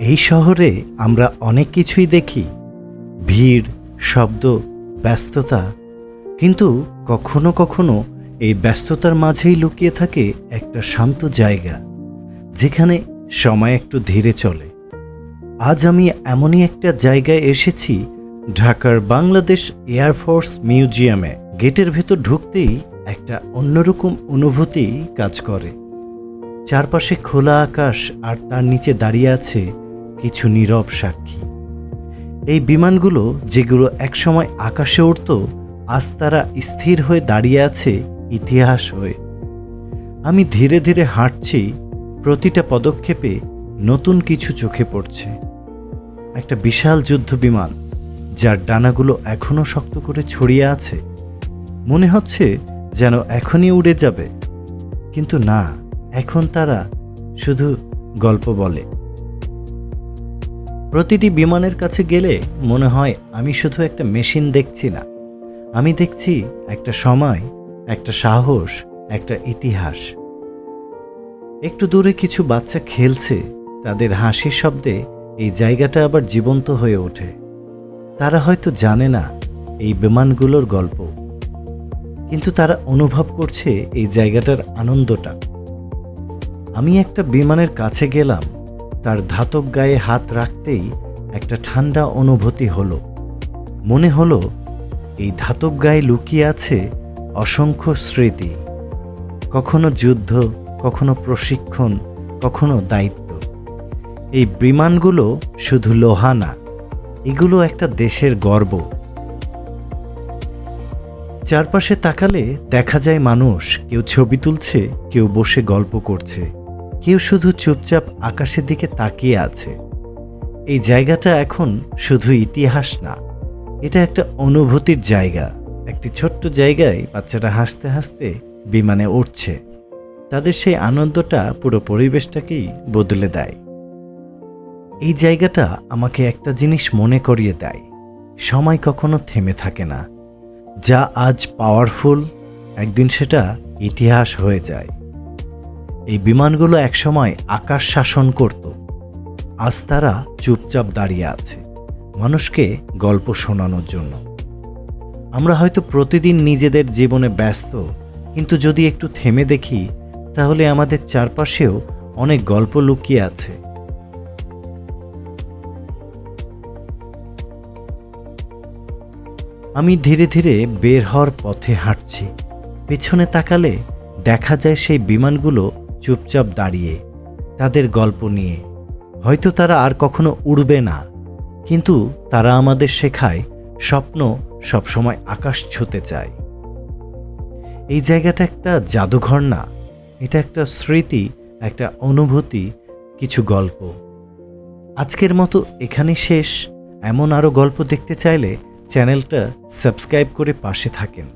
এই শহরে আমরা অনেক কিছুই দেখি, ভিড়, শব্দ, ব্যস্ততা, কিন্তু কখনো কখনো এই ব্যস্ততার মাঝেই লুকিয়ে থাকে একটা শান্ত জায়গা, যেখানে সময় একটু ধীরে চলে। আজ আমি এমনই একটা জায়গায় এসেছি, ঢাকার বাংলাদেশ এয়ারফোর্স মিউজিয়ামে। গেটের ভেতর ঢুকতেই একটা অন্যরকম অনুভূতি কাজ করে। চারপাশে খোলা আকাশ, আর তার নিচে দাঁড়িয়ে আছে কিছু নীরব সাক্ষী। এই বিমানগুলো যেগুলো একসময় আকাশে উড়ত, আজ তারা স্থির হয়ে দাঁড়িয়ে আছে ইতিহাস হয়ে। আমি ধীরে ধীরে হাঁটছি, প্রতিটা পদক্ষেপে নতুন কিছু চোখে পড়ছে। একটা বিশাল যুদ্ধ বিমান, যার ডানাগুলো এখনো শক্ত করে ছড়িয়ে আছে। মনে হচ্ছে যেন এখনই উড়ে যাবে, কিন্তু না, এখন তারা শুধু গল্প বলে। প্রতিটি বিমানের কাছে গেলে মনে হয় আমি শুধু একটা মেশিন দেখছি না, আমি দেখছি একটা সময়, একটা সাহস, একটা ইতিহাস। একটু দূরে কিছু বাচ্চা খেলছে, তাদের হাসির শব্দে এই জায়গাটা আবার জীবন্ত হয়ে ওঠে। তারা হয়তো জানে না এই বিমানগুলোর গল্প, কিন্তু তারা অনুভব করছে এই জায়গাটার আনন্দটা। আমি একটা বিমানের কাছে গেলাম, তার ধাতব গায়ে হাত রাখতেই একটা ঠান্ডা অনুভূতি হলো। মনে হলো এই ধাতব গায়ে লুকিয়ে আছে অসংখ্য স্মৃতি, কখনো যুদ্ধ, কখনো প্রশিক্ষণ, কখনো দায়িত্ব। এই বিমানগুলো শুধু লোহা না, এগুলো একটা দেশের গর্ব। চারপাশে তাকালে দেখা যায় মানুষ, কেউ ছবি তুলছে, কেউ বসে গল্প করছে, কেউ শুধু চুপচাপ আকাশের দিকে তাকিয়ে আছে। এই জায়গাটা এখন শুধু ইতিহাস না, এটা একটা অনুভূতির জায়গা। একটি ছোট্ট জায়গায় বাচ্চারা হাসতে হাসতে বিমানে উঠছে, তাদের সেই আনন্দটা পুরো পরিবেশটাকেই বদলে দেয়। এই জায়গাটা আমাকে একটা জিনিস মনে করিয়ে দেয়, সময় কখনো থেমে থাকে না। যা আজ পাওয়ারফুল, একদিন সেটা ইতিহাস হয়ে যায়। এই বিমানগুলো একসময় আকাশ শাসন করত, আজ তারা চুপচাপ দাঁড়িয়ে আছে মানুষকে গল্প শোনানোর জন্য। আমরা হয়তো প্রতিদিন নিজেদের জীবনে ব্যস্ত, কিন্তু যদি একটু থেমে দেখি, তাহলে আমাদের চারপাশেও অনেক গল্প লুকিয়ে আছে। আমি ধীরে ধীরে বের হওয়ার পথে হাঁটছি। পেছনে তাকালে দেখা যায় সেই বিমানগুলো চুপচাপ দাঁড়িয়ে, তাদের গল্প নিয়ে। হয়তো তারা আর কখনো উড়বে না, কিন্তু তারা আমাদের শেখায় স্বপ্ন সবসময় আকাশ ছুঁতে চায়। এই জায়গাটা একটা জাদুঘর না, এটা একটা স্মৃতি, একটা অনুভূতি, কিছু গল্প। আজকের মতো এখানেই শেষ। এমন আরও গল্প দেখতে চাইলে চ্যানেলটা সাবস্ক্রাইব করে পাশে থাকেন।